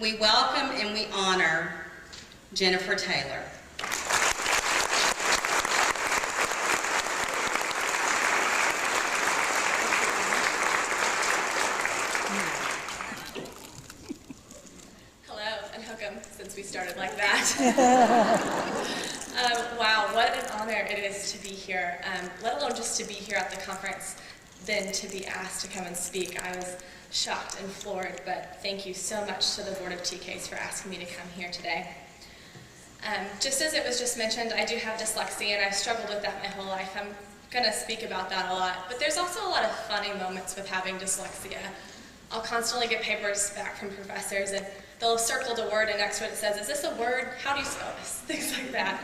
We welcome and we honor Jennifer Taylor. Hello, and welcome, since we started like that. Wow, what an honor it is to be here, let alone just to be here at the conference, then to be asked to come and speak. I was shocked and floored, but thank you so much to the Board of TCASE for asking me to come here today. Just as it was just mentioned, I do have dyslexia, and I've struggled with that my whole life. I'm going to speak about that a lot, but there's also a lot of funny moments with having dyslexia. I'll constantly get papers back from professors, and they'll have circled a word, and next to it says, "Is this a word? How do you spell this?" Things like that.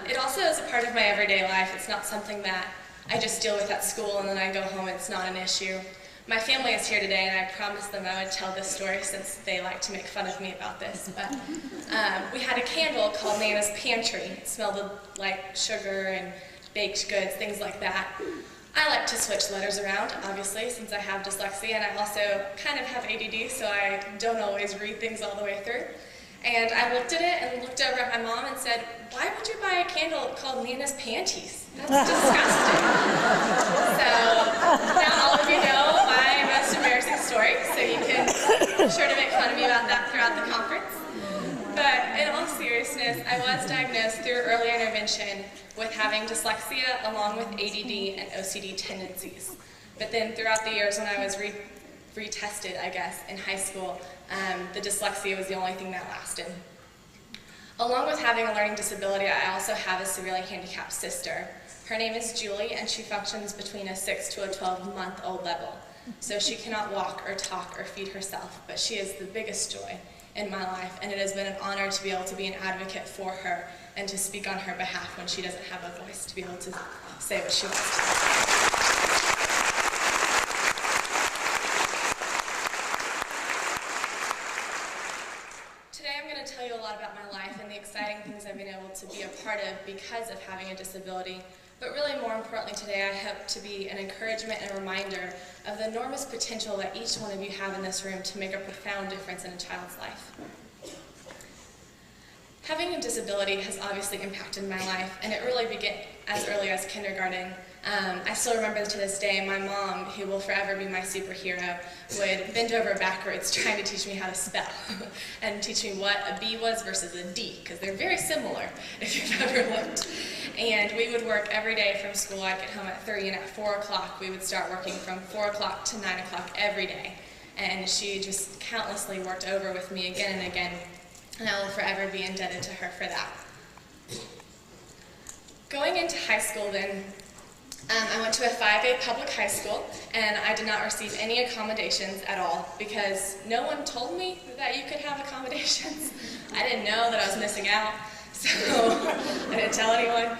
It also is a part of my everyday life. It's not something that I just deal with at school, and then I go home, it's not an issue. My family is here today, and I promised them I would tell this story since they like to make fun of me about this. But we had a candle called Nana's Pantry. It smelled like sugar and baked goods, things like that. I like to switch letters around, obviously, since I have dyslexia, and I also kind of have ADD, so I don't always read things all the way through. And I looked at it and looked over at my mom and said, "Why would you buy a candle called Nana's Panties? That's disgusting." So now all of you know my most embarrassing story, so you can be sure to make fun of me about that throughout the conference. But in all seriousness, I was diagnosed through early intervention with having dyslexia along with ADD and OCD tendencies. But then throughout the years when I was retested, I guess, in high school, the dyslexia was the only thing that lasted. Along with having a learning disability, I also have a severely handicapped sister. Her name is Julie, and she functions between a 6 to a 12-month-old level. So she cannot walk or talk or feed herself, but she is the biggest joy in my life, and it has been an honor to be able to be an advocate for her and to speak on her behalf when she doesn't have a voice, to be able to say what she wants to say. Today I'm going to tell you a lot about my life and the exciting things I've been able to be a part of because of having a disability. But really more importantly today, I hope to be an encouragement and a reminder of the enormous potential that each one of you have in this room to make a profound difference in a child's life. Having a disability has obviously impacted my life, and it really began as early as kindergarten. I still remember to this day my mom, who will forever be my superhero, would bend over backwards trying to teach me how to spell and teach me what a B was versus a D, because they're very similar if you've ever looked. And we would work every day from school. I'd get home at 3, and at 4 o'clock we would start working from 4 o'clock to 9 o'clock every day. And she just countlessly worked over with me again and again, and I will forever be indebted to her for that. Going into high school then, I went to a 5A public high school, and I did not receive any accommodations at all because no one told me that you could have accommodations. I didn't know that I was missing out, so I didn't tell anyone.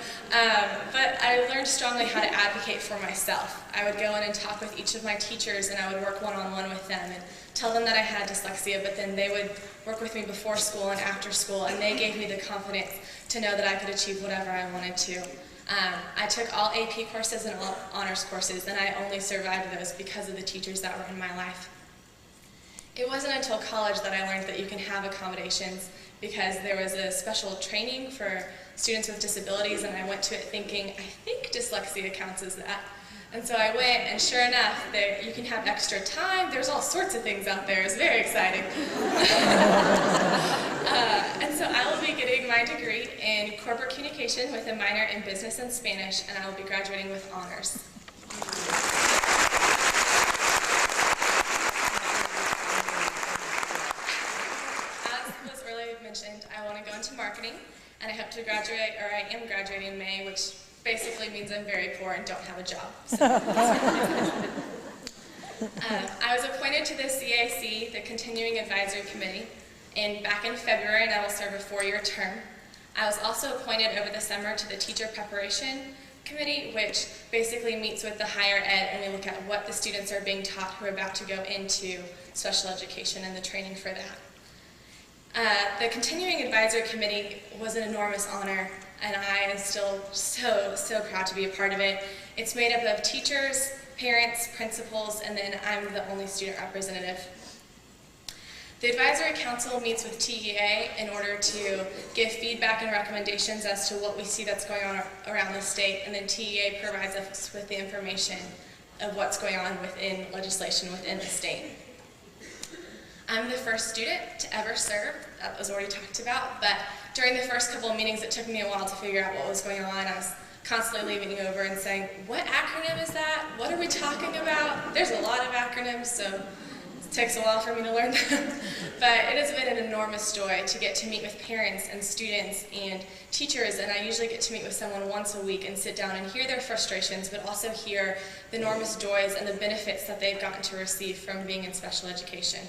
But I learned strongly how to advocate for myself. I would go in and talk with each of my teachers, and I would work one-on-one with them and tell them that I had dyslexia, but then they would work with me before school and after school, and they gave me the confidence to know that I could achieve whatever I wanted to. I took all AP courses and all honors courses, and I only survived those because of the teachers that were in my life. It wasn't until college that I learned that you can have accommodations because there was a special training for students with disabilities, and I went to it thinking, I think dyslexia counts as that. And so I went, and sure enough, you can have extra time. There's all sorts of things out there. It's very exciting. And so I will be getting my degree in corporate communication with a minor in business and Spanish, and I will be graduating with honors. As was earlier mentioned, I want to go into marketing, and I hope to graduate, or I am graduating in May, which basically means I'm very poor and don't have a job. So. I was appointed to the CASE, the Continuing Advisory Committee, back in February, and I will serve a 4-year term. I was also appointed over the summer to the Teacher Preparation Committee, which basically meets with the higher ed, and we look at what the students are being taught who are about to go into special education and the training for that. The Continuing Advisory Committee was an enormous honor, and I am still so proud to be a part of it. It's made up of teachers, parents, principals, and then I'm the only student representative. The Advisory Council meets with TEA in order to give feedback and recommendations as to what we see that's going on around the state, and then TEA provides us with the information of what's going on within legislation within the state. I'm the first student to ever serve. That was already talked about, but during the first couple of meetings, it took me a while to figure out what was going on. I was constantly leaving over and saying, what acronym is that? What are we talking about? There's a lot of acronyms, so it takes a while for me to learn them. But it has been an enormous joy to get to meet with parents and students and teachers, and I usually get to meet with someone once a week and sit down and hear their frustrations, but also hear the enormous joys and the benefits that they've gotten to receive from being in special education.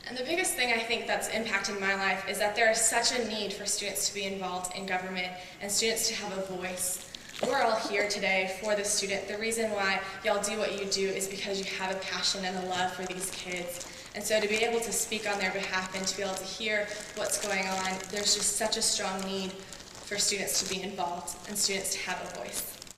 And the biggest thing I think that's impacted my life is that there is such a need for students to be involved in government and students to have a voice. We're all here today for the student. The reason why y'all do what you do is because you have a passion and a love for these kids. And so to be able to speak on their behalf and to be able to hear what's going on, there's just such a strong need for students to be involved and students to have a voice.